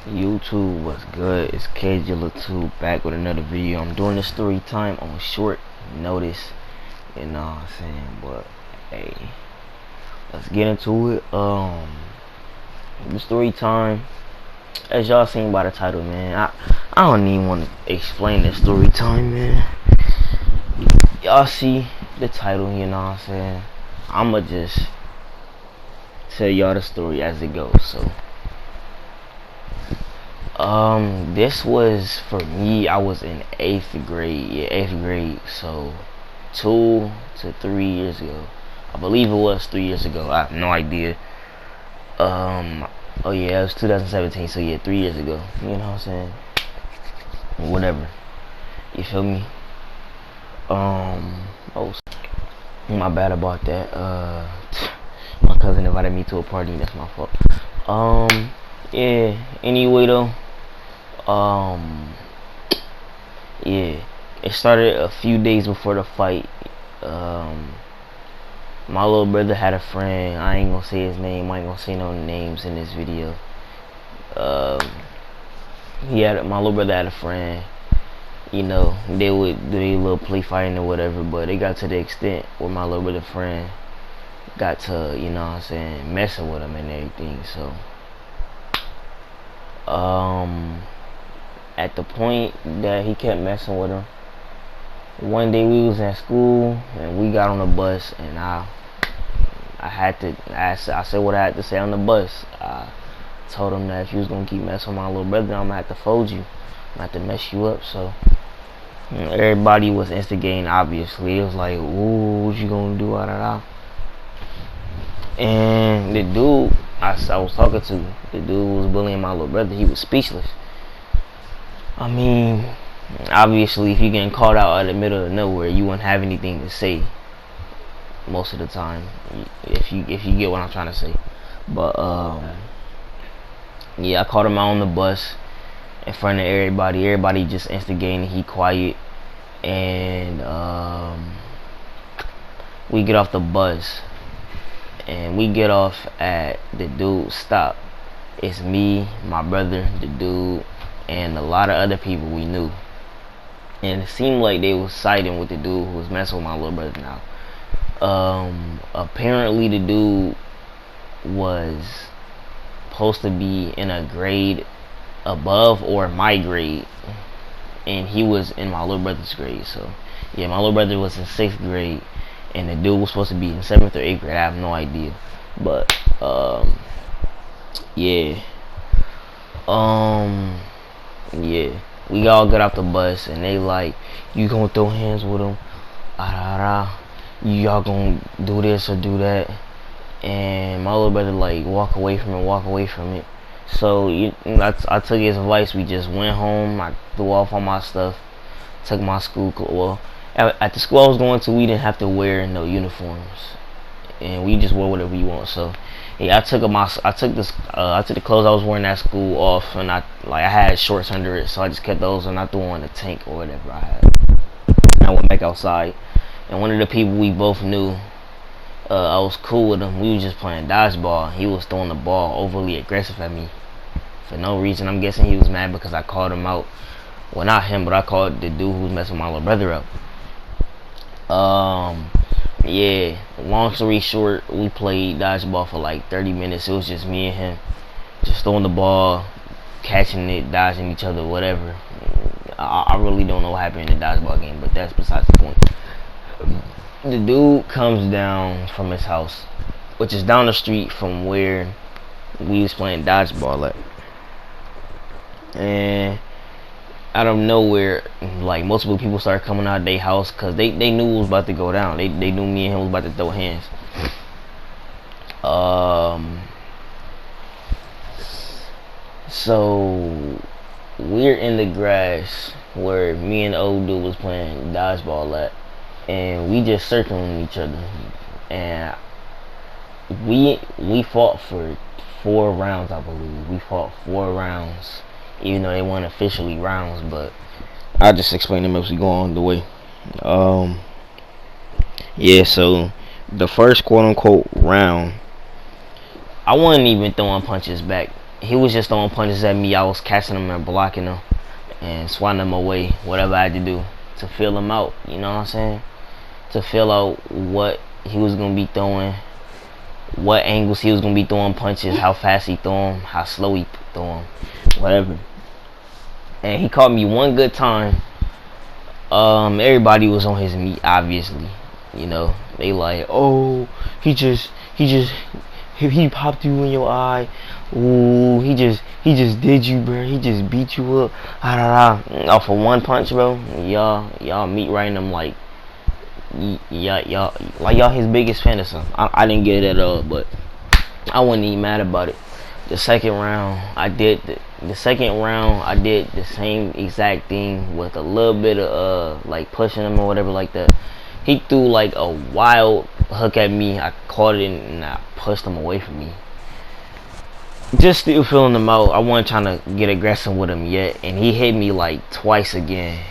YouTube, what's good? It's KJ2 back with another video. I'm doing this story time on short notice, you know what I'm saying? But hey, let's get into it. The story time, as y'all seen by the title, man. I don't even want to explain the story time, man. Y'all see the title, you know what I'm saying? I'ma just tell y'all the story as it goes. So this was for me. I was in 8th grade. Yeah, 8th grade. So 2 to 3 years ago. I believe it was 3 years ago. I have no idea. Oh yeah, it was 2017. So yeah, 3 years ago. You know what I'm saying? Whatever. You feel me? Oh, my bad about that. My cousin invited me to a party. That's my fault. Yeah. Anyway though. Yeah, it started a few days before the fight. My little brother had a friend. I ain't gonna say his name. I ain't gonna say no names in this video. My little brother had a friend. You know, they would do a little play fighting or whatever, but it got to the extent where my little brother friend got to, you know what I'm saying, messing with him and everything. So, at the point that he kept messing with him, one day we was at school and we got on the bus, and I said what I had to say on the bus. I told him that if you was gonna keep messing with my little brother, I'm gonna have to fold you. I'm gonna have to mess you up. So everybody was instigating. Obviously, it was like, ooh, what you gonna do? And the dude I was talking to, the dude who was bullying my little brother, he was speechless. I mean, obviously, if you're getting called out of the middle of nowhere, you won't have anything to say most of the time. If you get what I'm trying to say. But yeah, I called him out on the bus in front of everybody. Everybody just instigating. He quiet, and we get off the bus, and we get off at the dude's stop. It's me, my brother, the dude, and a lot of other people we knew. And it seemed like they was siding with the dude who was messing with my little brother now. Apparently the dude was supposed to be in a grade above or my grade, and he was in my little brother's grade. So yeah, my little brother was in 6th grade, and the dude was supposed to be in 7th or 8th grade. I have no idea. But yeah. Yeah, we all got off the bus, and they like, you gonna throw hands with him? Y'all gonna do this or do that? And my little brother like, walk away from it. So I took his advice. We just went home. I threw off all my stuff, took my school. Well, at the school I was going to, we didn't have to wear no uniforms, and we just wore whatever you want. So yeah, I took the clothes I was wearing at school off, and I had shorts under it, so I just kept those, and I threw on the tank or whatever I had. And I went back outside, and one of the people we both knew, I was cool with him. We was just playing dodgeball. He was throwing the ball overly aggressive at me for no reason. I'm guessing he was mad because I called him out. Well, not him, but I called the dude who was messing with my little brother up. Yeah, long story short, we played dodgeball for like 30 minutes. It was just me and him, just throwing the ball, catching it, dodging each other, whatever. I really don't know what happened in the dodgeball game, but that's besides the point. The dude comes down from his house, which is down the street from where we was playing dodgeball at, and out of nowhere, like, multiple people started coming out of their house because they knew it was about to go down. They knew me and him was about to throw hands. So we're in the grass where me and the old dude was playing dodgeball at, and we just circling each other, and we fought for 4 rounds, I believe. We fought 4 rounds, even though they weren't officially rounds, but I'll just explain them as we go on the way. Yeah, so the first quote unquote round, I wasn't even throwing punches back. he was just throwing punches at me. I was catching him and blocking him and swatting him away, whatever I had to do to feel him out, you know what I'm saying? To feel out what he was gonna be throwing, what angles he was gonna be throwing punches, how fast he threw them, how slow he threw them, whatever. And he caught me one good time. Everybody was on his meat, obviously. You know, they like, oh, he popped you in your eye. Ooh, he just did you, bro. He just beat you up. Off of one punch, bro. Y'all meat riding him like y'all his biggest fan or something. I didn't get it at all, but I wasn't even mad about it. The second round, I did the same exact thing with a little bit of like pushing him or whatever like that. He threw like a wild hook at me. I caught it and I pushed him away from me. Just still feeling him out. I wasn't trying to get aggressive with him yet, and he hit me like twice again.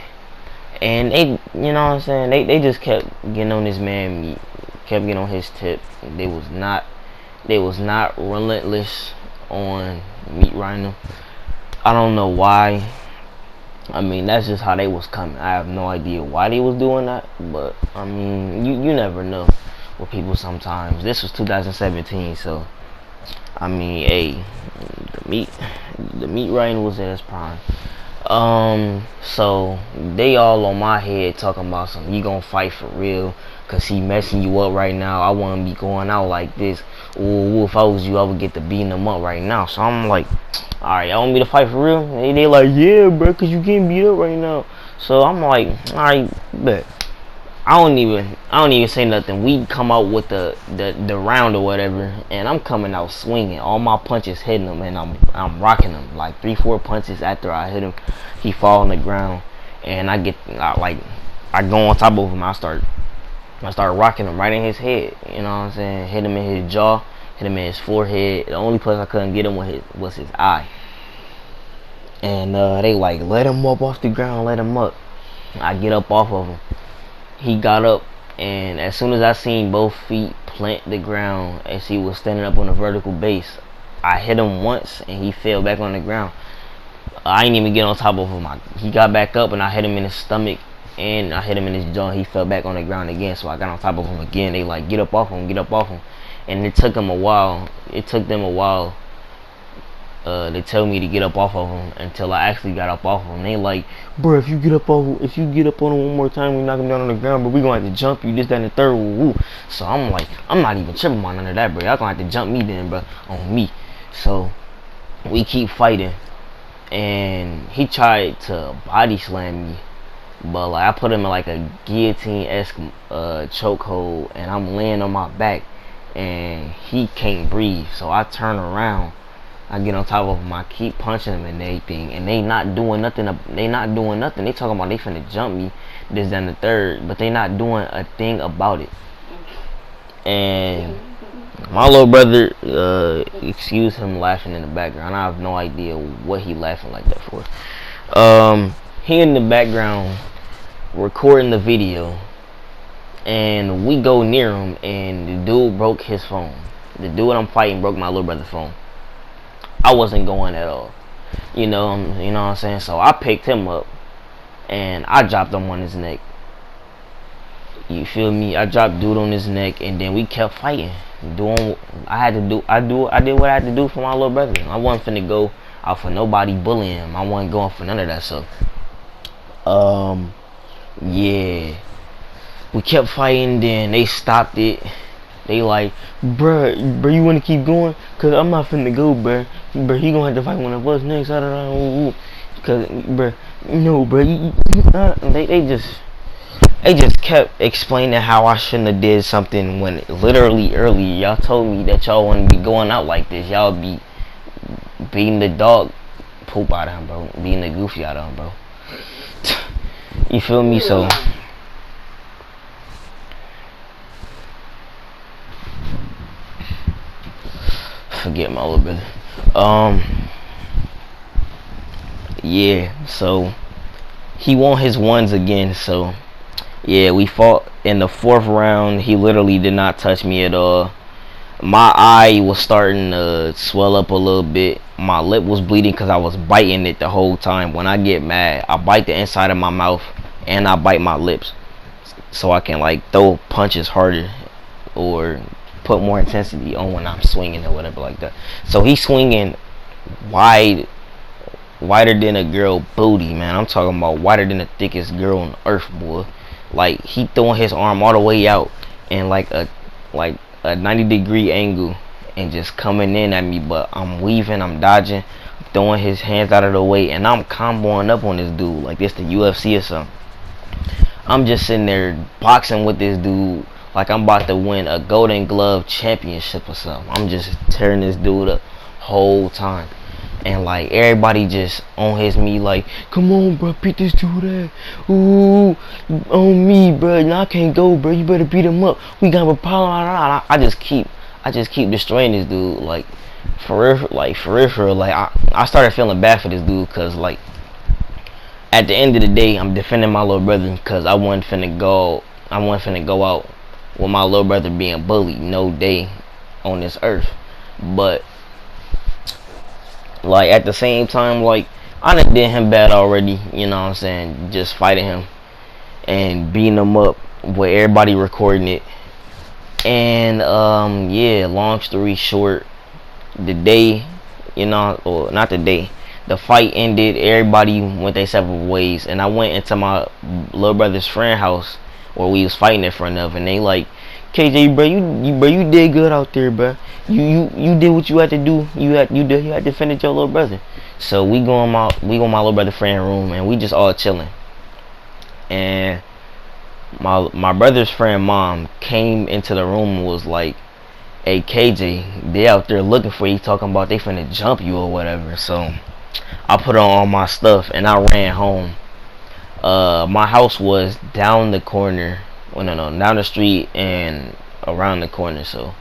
And they, you know what I'm saying? They just kept getting on this man meat, kept getting on his tip. They was not relentless on meat riding him. I don't know why. I mean, that's just how they was coming. I have no idea why they was doing that, but I mean, you never know with people sometimes. This was 2017, so I mean, hey, the meat riding was at its prime. So they all on my head talking about something. You gonna fight for real? Cause he messing you up right now. I wouldn't be going out like this. Ooh, if I was you, I would get to beating them up right now. So I'm like, alright, y'all want me to fight for real? And they like, yeah, bro, cause you getting beat up right now. So I'm like, alright, bet. I don't even say nothing. We come out with the round or whatever, and I'm coming out swinging. All my punches hitting him, and I'm rocking him like 3-4 punches after I hit him. He fall on the ground, and I go on top of him. I start rocking him right in his head. You know what I'm saying? Hit him in his jaw, hit him in his forehead. The only place I couldn't get him was his eye. And they like, let him up off the ground, let him up. I get up off of him. He got up, and as soon as I seen both feet plant the ground as he was standing up on a vertical base, I hit him once and he fell back on the ground. I didn't even get on top of him. He got back up and I hit him in his stomach and I hit him in his jaw. He fell back on the ground again, so I got on top of him again. They like, get up off him, get up off him. And it took them a while. They tell me to get up off of him until I actually got up off of him. They like, bro, if you get up on him one more time, we knock him down on the ground, but we gonna have to jump you, this, that, and the third. Woo, woo. So I'm like, I'm not even tripping on none of that, bro. Y'all gonna have to jump me then, bro, on me. So we keep fighting, and he tried to body slam me, but like I put him in like a guillotine-esque chokehold, and I'm laying on my back, and he can't breathe. So I turn around. I get on top of them. I keep punching them and everything, and they not doing nothing. They talking about they finna jump me, this, that, and the third, but they not doing a thing about it. And my little brother, excuse him laughing in the background. I have no idea what he laughing like that for. He in the background recording the video, and we go near him, and the dude broke his phone. The dude I'm fighting broke my little brother's phone. I wasn't going at all, you know what I'm saying. So I picked him up and I dropped him on his neck. You feel me? I dropped dude on his neck, and then we kept fighting. Doing I did what I had to do for my little brother. I wasn't finna go out for nobody bullying him. I wasn't going for none of that stuff. Yeah, we kept fighting. Then they stopped it. They like, bruh, you wanna keep going? Cause I'm not finna go, bruh. He gonna have to fight one of us next. Cause, bruh, no, bruh. They just kept explaining how I shouldn't have did something when literally earlier y'all told me that y'all wouldn't be going out like this. Y'all be beating the dog poop out of him, bro. Beating the goofy out of him, bro. You feel me? So forget my little brother. Yeah, so he won his ones again. So yeah, we fought in the 4th round. He literally did not touch me at all. my eye was starting to swell up a little bit. My lip was bleeding because I was biting it the whole time. When I get mad, I bite the inside of my mouth and I bite my lips so I can like throw punches harder or put more intensity on when I'm swinging or whatever like that. So he's swinging wider than a girl booty, man. I'm talking about wider than the thickest girl on earth, boy. Like he throwing his arm all the way out and like a 90-degree angle and just coming in at me, but I'm weaving, I'm dodging, throwing his hands out of the way, and I'm comboing up on this dude like this the UFC or something. I'm just sitting there boxing with this dude like I'm about to win a Golden Glove championship or something. I'm just tearing this dude up whole time. And like everybody just on his me like, come on bro, beat this dude up. Ooh, on me bro, now I can't go bro, you better beat him up. We got a problem. I just keep destroying this dude like for real, like I started feeling bad for this dude because like at the end of the day I'm defending my little brother because I wasn't finna go out with my little brother being bullied no day on this earth. But like at the same time, like I done did him bad already, you know what I'm saying, just fighting him and beating him up with everybody recording it. And yeah, long story short, the day, you know, or not the day, the fight ended, everybody went their separate ways, and I went into my little brother's friend house where we was fighting in front of, and they like, KJ, bro, you did good out there, bro. You did what you had to do. You had to defend your little brother. So we go in my little brother friend room, and we just all chilling. And my brother's friend mom came into the room and was like, hey KJ, they out there looking for you, talking about they finna jump you or whatever. So I put on all my stuff and I ran home. My house was down the corner, well, no, down the street and around the corner. So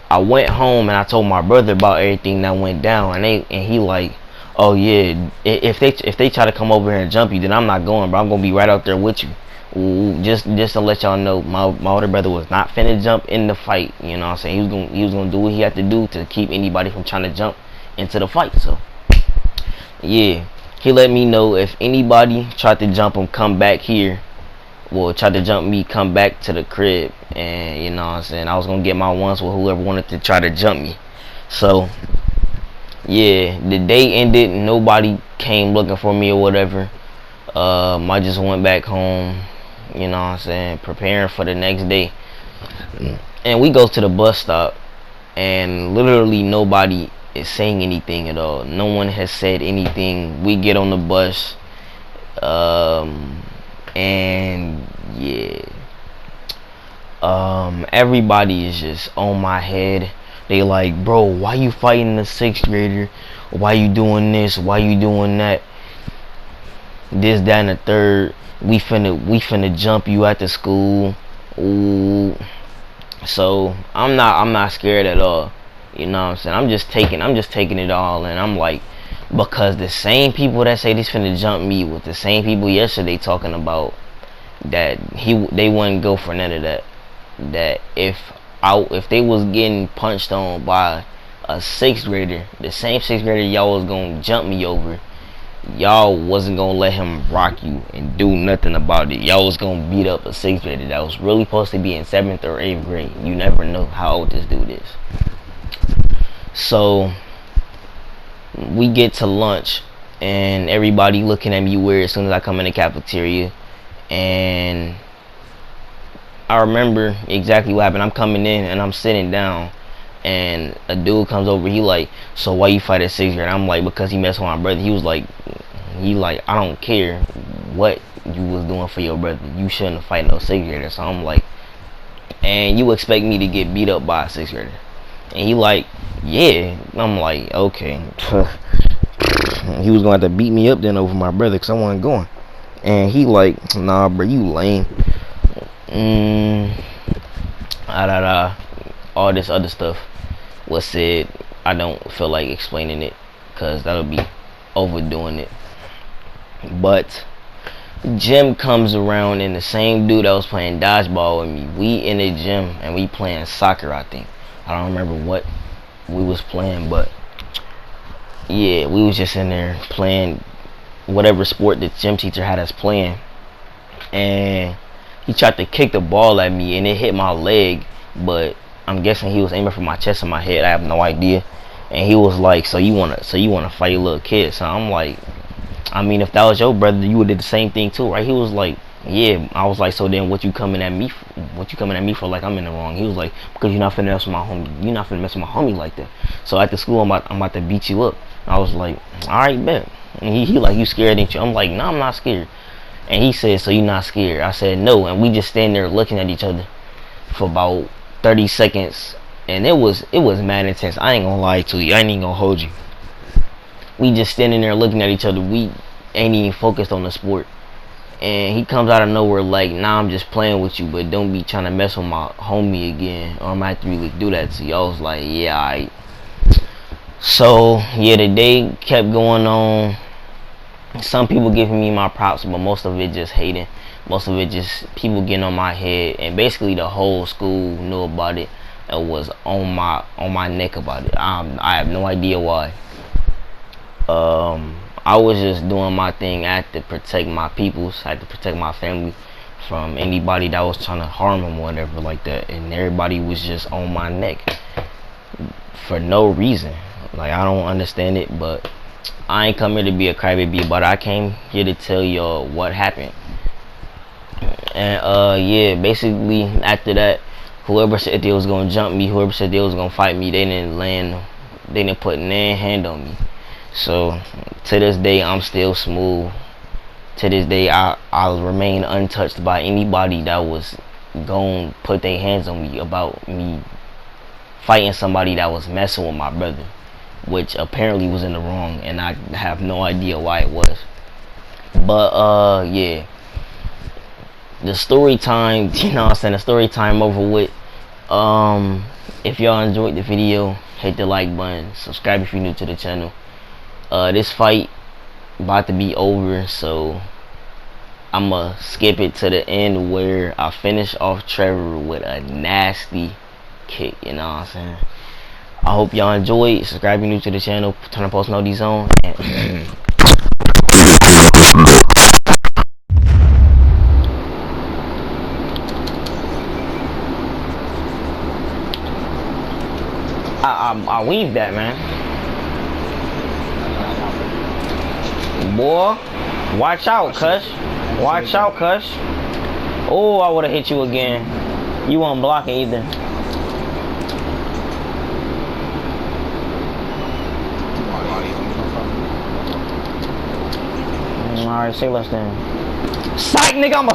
I went home and I told my brother about everything that went down, and he like, oh yeah, if they try to come over here and jump you, then I'm not going, bro. I'm gonna be right out there with you. Ooh, just to let y'all know, my older brother was not finna jump in the fight. You know what I'm saying? He was gonna do what he had to do to keep anybody from trying to jump into the fight. So yeah, he let me know if anybody tried to jump him, come back here. Well, tried to jump me, come back to the crib. And you know what I'm saying, I was gonna get my ones with whoever wanted to try to jump me. So yeah, the day ended, nobody came looking for me or whatever. I just went back home, you know what I'm saying, preparing for the next day. And we go to the bus stop, and literally nobody is saying anything at all. No one has said anything. We get on the bus, and yeah, everybody is just on my head. They like, bro, why you fighting the 6th grader? Why you doing this? Why you doing that? This, that, and the third. We finna jump you at the school. Ooh. So I'm not scared at all. You know what I'm saying? I'm just taking it all, and I'm like, because the same people that say they finna jump me with the same people yesterday talking about that they wouldn't go for none of that. That if they was getting punched on by a 6th grader, the same 6th grader y'all was gonna jump me over, y'all wasn't gonna let him rock you and do nothing about it. Y'all was gonna beat up a 6th grader that was really supposed to be in 7th or 8th grade. You never know how old this dude is. So we get to lunch, and everybody looking at me weird as soon as I come in the cafeteria. And I remember exactly what happened. I'm coming in and I'm sitting down, and a dude comes over. He like, so why you fight at 6th grade? I'm like, because he messed with my brother. He like, I don't care what you was doing for your brother. You shouldn't have fight no 6th grader. So I'm like, and you expect me to get beat up by a 6th grader? And he like, yeah. I'm like, okay. He was going to have to beat me up then over my brother because I wasn't going. And he like, nah, bro, you lame. All this other stuff was said. I don't feel like explaining it because that'll be overdoing it. But gym comes around, and the same dude that was playing dodgeball with me, we in the gym and we playing soccer, I think. I don't remember what we was playing, but yeah, we was just in there playing whatever sport the gym teacher had us playing, and he tried to kick the ball at me and it hit my leg, but I'm guessing he was aiming for my chest and my head. I have no idea. And he was like, so you wanna fight a little kid? So I'm like, I mean, if that was your brother, you would did the same thing too, right? He was like, yeah. I was like, so then what you coming at me for? What you coming at me for? Like I'm in the wrong? He was like, because you're not finna mess with my homie. You're not finna mess with my homie like that. So at the school, I'm about to beat you up. I was like, all right, bet. And he like, you scared, ain't you? I'm like, no, I'm not scared. And he said, so you not scared? I said, no. And we just stand there looking at each other for about 30 seconds. And it was mad intense. I ain't gonna lie to you. I ain't even gonna hold you. We just standing there looking at each other. We ain't even focused on the sport. And he comes out of nowhere like, nah, I'm just playing with you, but don't be trying to mess with my homie again, or I might have to really do that to you. I was like, yeah, alright. So yeah, the day kept going on. Some people giving me my props, but most of it just hating. Most of it just people getting on my head, and basically the whole school knew about it and was on my neck about it. I have no idea why. I was just doing my thing. I had to protect my peoples. I had to protect my family from anybody that was trying to harm them or whatever like that. And everybody was just on my neck for no reason. Like, I don't understand it, but I ain't come here to be a crybaby, but I came here to tell y'all what happened. And yeah, basically after that, whoever said they was gonna jump me, whoever said they was gonna fight me, they didn't put no hand on me. So to this day, I'm still smooth. To this day, I'll remain untouched by anybody that was gonna put their hands on me about me fighting somebody that was messing with my brother, which apparently was in the wrong, and I have no idea why it was. But yeah, the story time, you know what I'm saying, the story time over with. If y'all enjoyed the video, hit the like button, subscribe if you're new to the channel. This fight about to be over, so I'ma skip it to the end where I finish off Trevor with a nasty kick, you know what I'm saying. I hope y'all enjoyed. Subscribe if you're new to the channel, turn on post notifications on, and I weaved that, man. Boy, watch out, cuss. Watch out, cuss. Oh, I would have hit you again. You won't block it either. Alright, say less then. Psych, nigga, I'm a